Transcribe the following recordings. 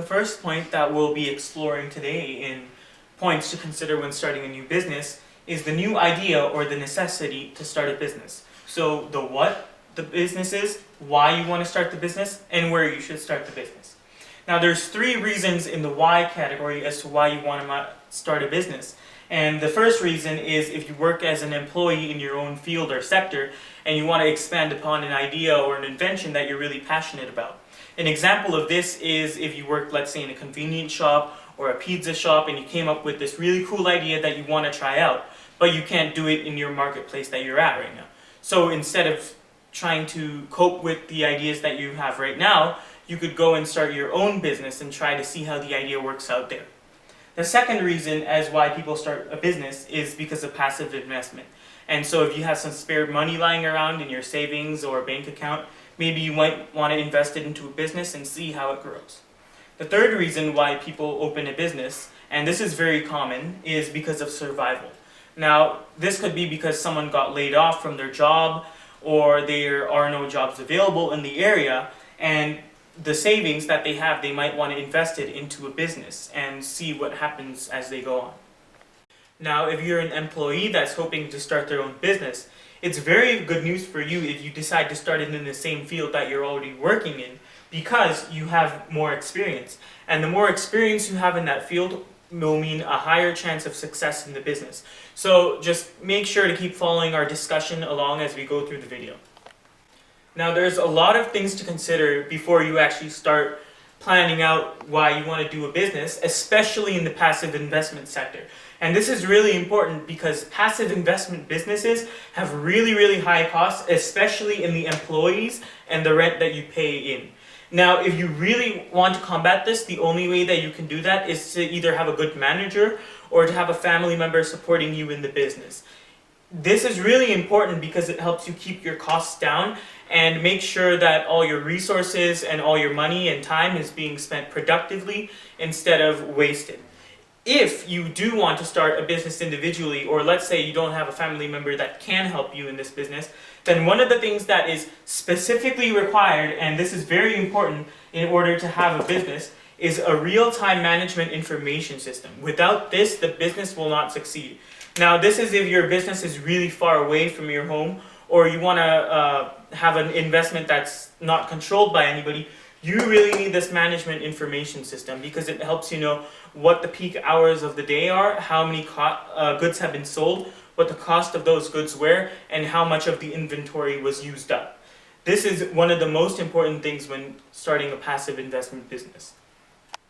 first point that we'll be exploring today in points to consider when starting a new business is the new idea or the necessity to start a business. So the what the business is, why you want to start the business, and where you should start the business. Now there's three reasons in the why category as to why you want to start a business. And the first reason is if you work as an employee in your own field or sector and you want to expand upon an idea or an invention that you're really passionate about. An example of this is if you work, let's say, in a convenience shop or a pizza shop and you came up with this really cool idea that you want to try out, but you can't do it in your marketplace that you're at right now. So instead of trying to cope with the ideas that you have right now, you could go and start your own business and try to see how the idea works out there. The second reason as why people start a business is because of passive investment. And so if you have some spare money lying around in your savings or bank account, maybe you might want to invest it into a business and see how it grows. The third reason why people open a business, and this is very common, is because of survival. Now, this could be because someone got laid off from their job or there are no jobs available in the area, and the savings that they have, they might want to invest it into a business and see what happens as they go on. Now, if you're an employee that's hoping to start their own business, it's very good news for you if you decide to start it in the same field that you're already working in, because you have more experience. And the more experience you have in that field will mean a higher chance of success in the business. So just make sure to keep following our discussion along as we go through the video. Now there's a lot of things to consider before you actually start planning out why you want to do a business, especially in the passive investment sector. And this is really important because passive investment businesses have really high costs, especially in the employees and the rent that you pay in. Now, if you really want to combat this, the only way that you can do that is to either have a good manager or to have a family member supporting you in the business. This is really important because it helps you keep your costs down and make sure that all your resources and all your money and time is being spent productively instead of wasted. If you do want to start a business individually, or let's say you don't have a family member that can help you in this business, then one of the things that is specifically required, and this is very important in order to have a business, is a real-time management information system. Without this, the business will not succeed. Now, this is if your business is really far away from your home, or you want to have an investment that's not controlled by anybody. You really need this management information system because it helps you know what the peak hours of the day are, how many goods have been sold, what the cost of those goods were, and how much of the inventory was used up. This is one of the most important things when starting a passive investment business.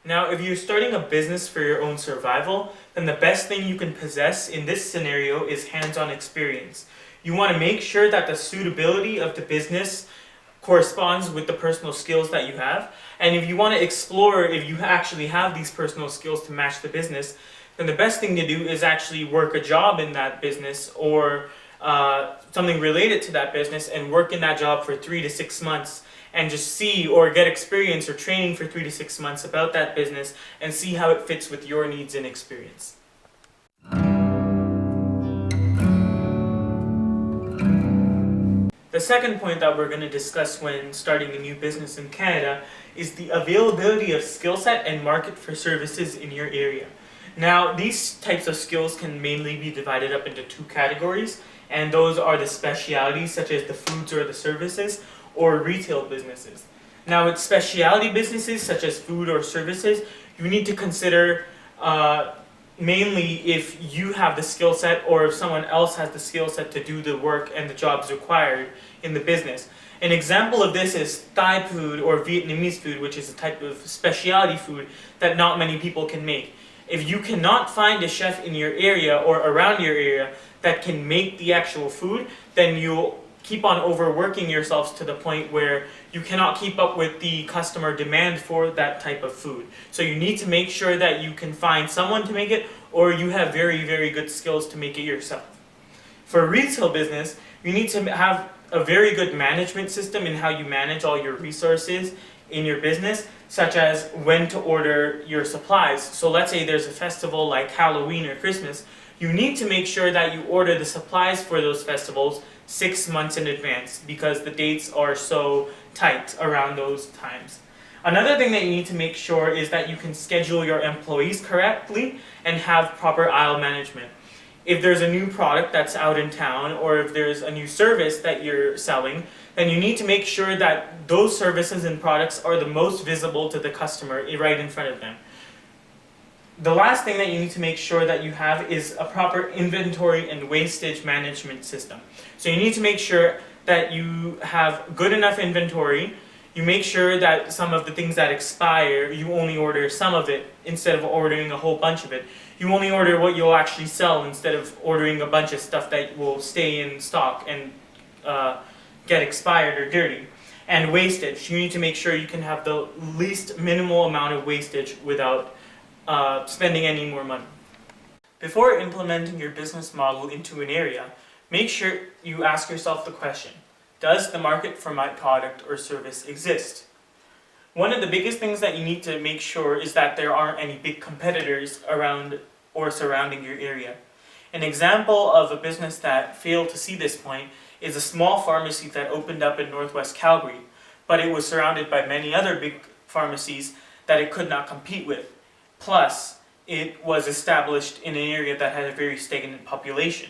Now, if you're starting a business for your own survival, then the best thing you can possess in this scenario is hands-on experience. You want to make sure that the suitability of the business corresponds with the personal skills that you have. And if you want to explore if you actually have these personal skills to match the business, then the best thing to do is actually work a job in that business or something related to that business and work in that job for 3 to 6 months and just see or get experience or training for 3 to 6 months about that business and see how it fits with your needs and experience. The second point that we're going to discuss when starting a new business in Canada is the availability of skill set and market for services in your area. Now, these types of skills can mainly be divided up into two categories, and those are the specialities such as the foods or the services, or retail businesses. Now, with specialty businesses such as food or services, you need to consider mainly if you have the skill set or if someone else has the skill set to do the work and the jobs required in the business. An example of this is Thai food or Vietnamese food, which is a type of specialty food that not many people can make. If you cannot find a chef in your area or around your area that can make the actual food, then you'll keep on overworking yourselves to the point where you cannot keep up with the customer demand for that type of food. So you need to make sure that you can find someone to make it, or you have very good skills to make it yourself. For a retail business, you need to have a very good management system in how you manage all your resources in your business, such as when to order your supplies. So let's say there's a festival like Halloween or Christmas, you need to make sure that you order the supplies for those festivals 6 months in advance because the dates are so tight around those times. Another thing that you need to make sure is that you can schedule your employees correctly and have proper aisle management. If there's a new product that's out in town, or if there's a new service that you're selling, then you need to make sure that those services and products are the most visible to the customer right in front of them. The last thing that you need to make sure that you have is a proper inventory and wastage management system. So you need to make sure that you have good enough inventory. You make sure that some of the things that expire, you only order some of it instead of ordering a whole bunch of it. You only order what you'll actually sell instead of ordering a bunch of stuff that will stay in stock and get expired or dirty. And wastage, you need to make sure you can have the least minimal amount of wastage without spending any more money. Before implementing your business model into an area, make sure you ask yourself the question, does the market for my product or service exist? One of the biggest things that you need to make sure is that there aren't any big competitors around or surrounding your area. An example of a business that failed to see this point is a small pharmacy that opened up in Northwest Calgary, but it was surrounded by many other big pharmacies that it could not compete with. Plus, it was established in an area that had a very stagnant population.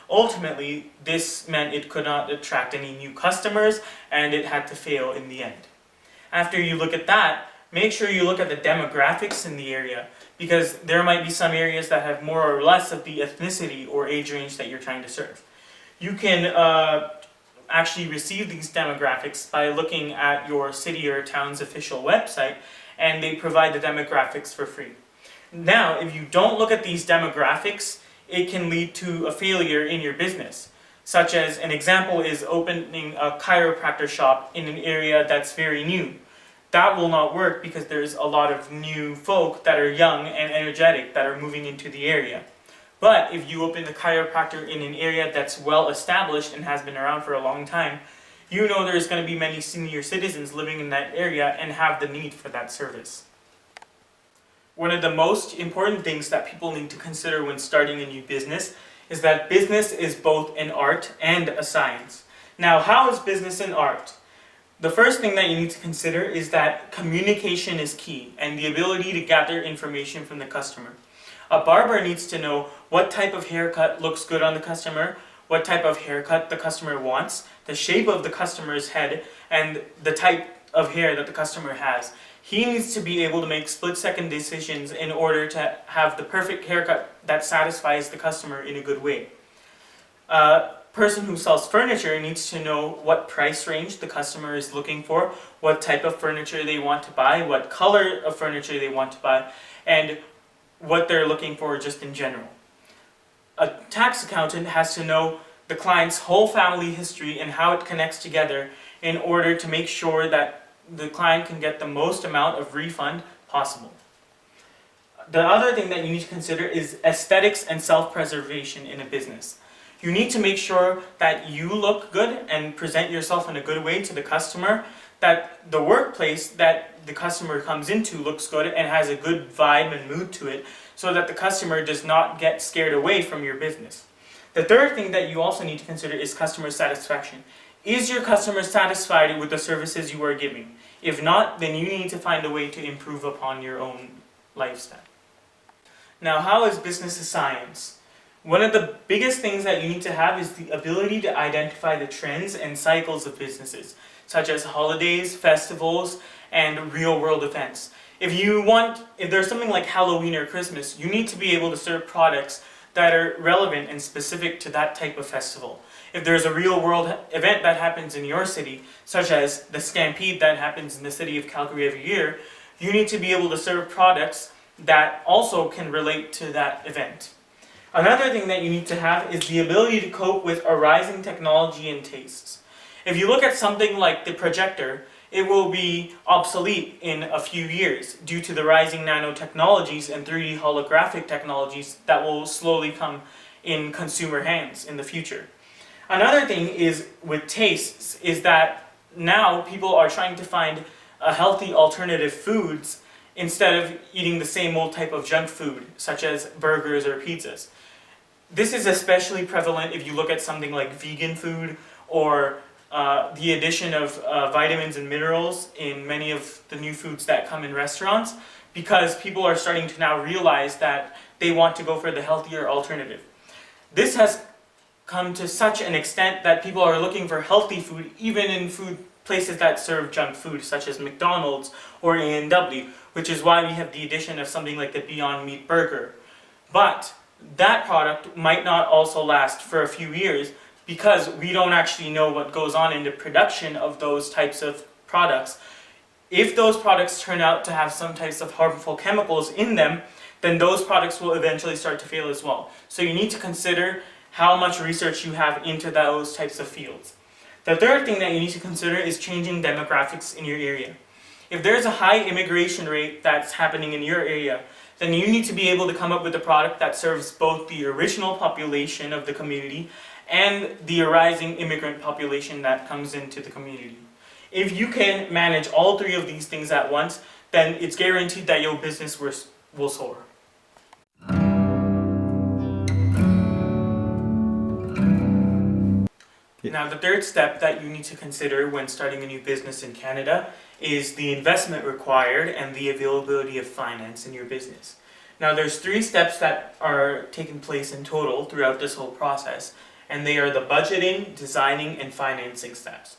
Ultimately, this meant it could not attract any new customers and it had to fail in the end. After you look at that, make sure you look at the demographics in the area, because there might be some areas that have more or less of the ethnicity or age range that you're trying to serve. You can actually receive these demographics by looking at your city or town's official website, and they provide the demographics for free. Now, if you don't look at these demographics, it can lead to a failure in your business. Such as, an example is opening a chiropractor shop in an area that's very new. That will not work because there's a lot of new folk that are young and energetic that are moving into the area. But if you open the chiropractor in an area that's well established and has been around for a long time, you know there's going to be many senior citizens living in that area and have the need for that service. One of the most important things that people need to consider when starting a new business is that business is both an art and a science. Now, how is business an art? The first thing that you need to consider is that communication is key and the ability to gather information from the customer. A barber needs to know what type of haircut looks good on the customer, what type of haircut the customer wants, the shape of the customer's head, and the type of hair that the customer has. He needs to be able to make split-second decisions in order to have the perfect haircut that satisfies the customer in a good way. A person who sells furniture needs to know what price range the customer is looking for, what type of furniture they want to buy, what color of furniture they want to buy, and what they're looking for just in general. A tax accountant has to know the client's whole family history and how it connects together in order to make sure that the client can get the most amount of refund possible. The other thing that you need to consider is aesthetics and self-preservation in a business. You need to make sure that you look good and present yourself in a good way to the customer, that the workplace that the customer comes into looks good and has a good vibe and mood to it, so that the customer does not get scared away from your business. The third thing that you also need to consider is customer satisfaction. Is your customer satisfied with the services you are giving? If not, then you need to find a way to improve upon your own lifestyle. Now, how is business a science? One of the biggest things that you need to have is the ability to identify the trends and cycles of businesses, such as holidays, festivals, and real-world events. If there's something like Halloween or Christmas, you need to be able to serve products that are relevant and specific to that type of festival. If there's a real-world event that happens in your city, such as the Stampede that happens in the city of Calgary every year, you need to be able to serve products that also can relate to that event. Another thing that you need to have is the ability to cope with a rising technology and tastes. If you look at something like the projector, it will be obsolete in a few years due to the rising nanotechnologies and 3D holographic technologies that will slowly come in consumer hands in the future. Another thing is with tastes is that now people are trying to find a healthy alternative foods instead of eating the same old type of junk food such as burgers or pizzas. This is especially prevalent if you look at something like vegan food or the addition of vitamins and minerals in many of the new foods that come in restaurants, because people are starting to now realize that they want to go for the healthier alternative. This has come to such an extent that people are looking for healthy food even in food places that serve junk food, such as McDonald's or A&W, which is why we have the addition of something like the Beyond Meat burger. But that product might not also last for a few years because we don't actually know what goes on in the production of those types of products. If those products turn out to have some types of harmful chemicals in them, then those products will eventually start to fail as well. So you need to consider how much research you have into those types of fields. The third thing that you need to consider is changing demographics in your area. If there's a high immigration rate that's happening in your area, then you need to be able to come up with a product that serves both the original population of the community and the arising immigrant population that comes into the community. If you can manage all three of these things at once, then it's guaranteed that your business will soar. Now, the third step that you need to consider when starting a new business in Canada is the investment required and the availability of finance in your business. Now, there's three steps that are taking place in total throughout this whole process, and they are the budgeting, designing, and financing steps.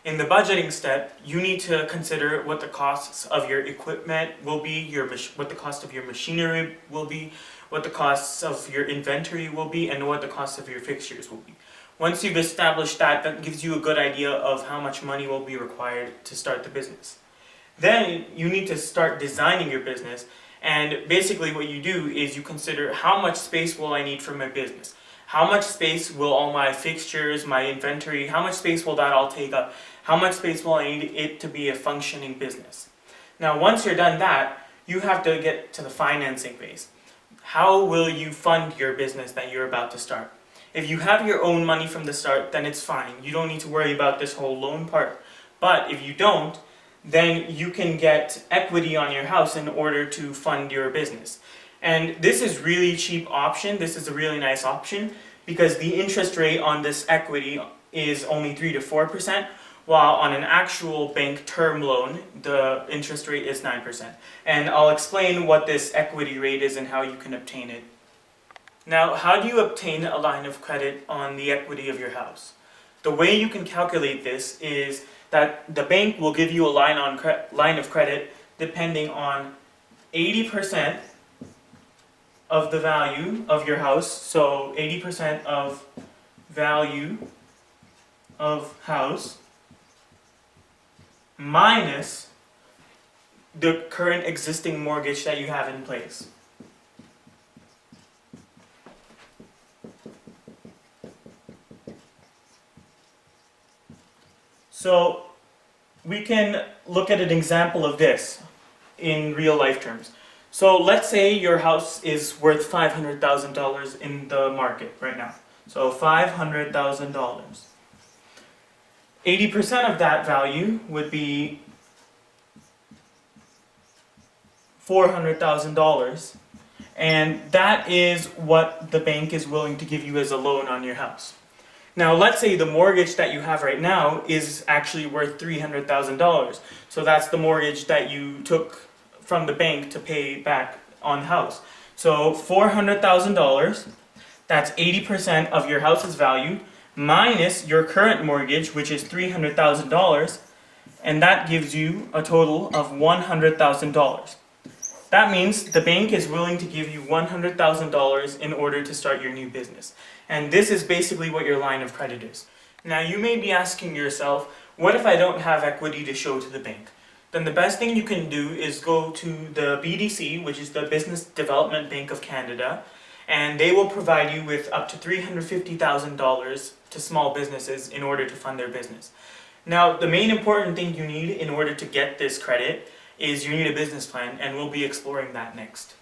In the budgeting step, you need to consider what the costs of your equipment will be, what the cost of your machinery will be, what the costs of your inventory will be, and what the cost of your fixtures will be. Once you've established that, that gives you a good idea of how much money will be required to start the business. Then you need to start designing your business, and basically what you do is you consider how much space will I need for my business? How much space will all my fixtures, my inventory, how much space will that all take up? How much space will I need it to be a functioning business? Now, once you're done that, you have to get to the financing phase. How will you fund your business that you're about to start? If you have your own money from the start, then it's fine. You don't need to worry about this whole loan part. But if you don't, then you can get equity on your house in order to fund your business. And this is really cheap option. This is a really nice option because the interest rate on this equity is only 3 to 4%, while on an actual bank term loan, the interest rate is 9%. And I'll explain what this equity rate is and how you can obtain it. Now, how do you obtain a line of credit on the equity of your house? The way you can calculate this is that the bank will give you a line of credit depending on 80% of the value of your house, so 80% of value of house minus the current existing mortgage that you have in place. So we can look at an example of this in real life terms. So let's say your house is worth $500,000 in the market right now. So $500,000. 80% of that value would be $400,000, and that is what the bank is willing to give you as a loan on your house. Now, let's say the mortgage that you have right now is actually worth $300,000. So that's the mortgage that you took from the bank to pay back on the house. So $400,000, that's 80% of your house's value, minus your current mortgage, which is $300,000, and that gives you a total of $100,000. That means the bank is willing to give you $100,000 in order to start your new business. And this is basically what your line of credit is. Now, you may be asking yourself, what if I don't have equity to show to the bank? Then the best thing you can do is go to the BDC, which is the Business Development Bank of Canada, and they will provide you with up to $350,000 to small businesses in order to fund their business. Now, the main important thing you need in order to get this credit is you need a business plan, and we'll be exploring that next.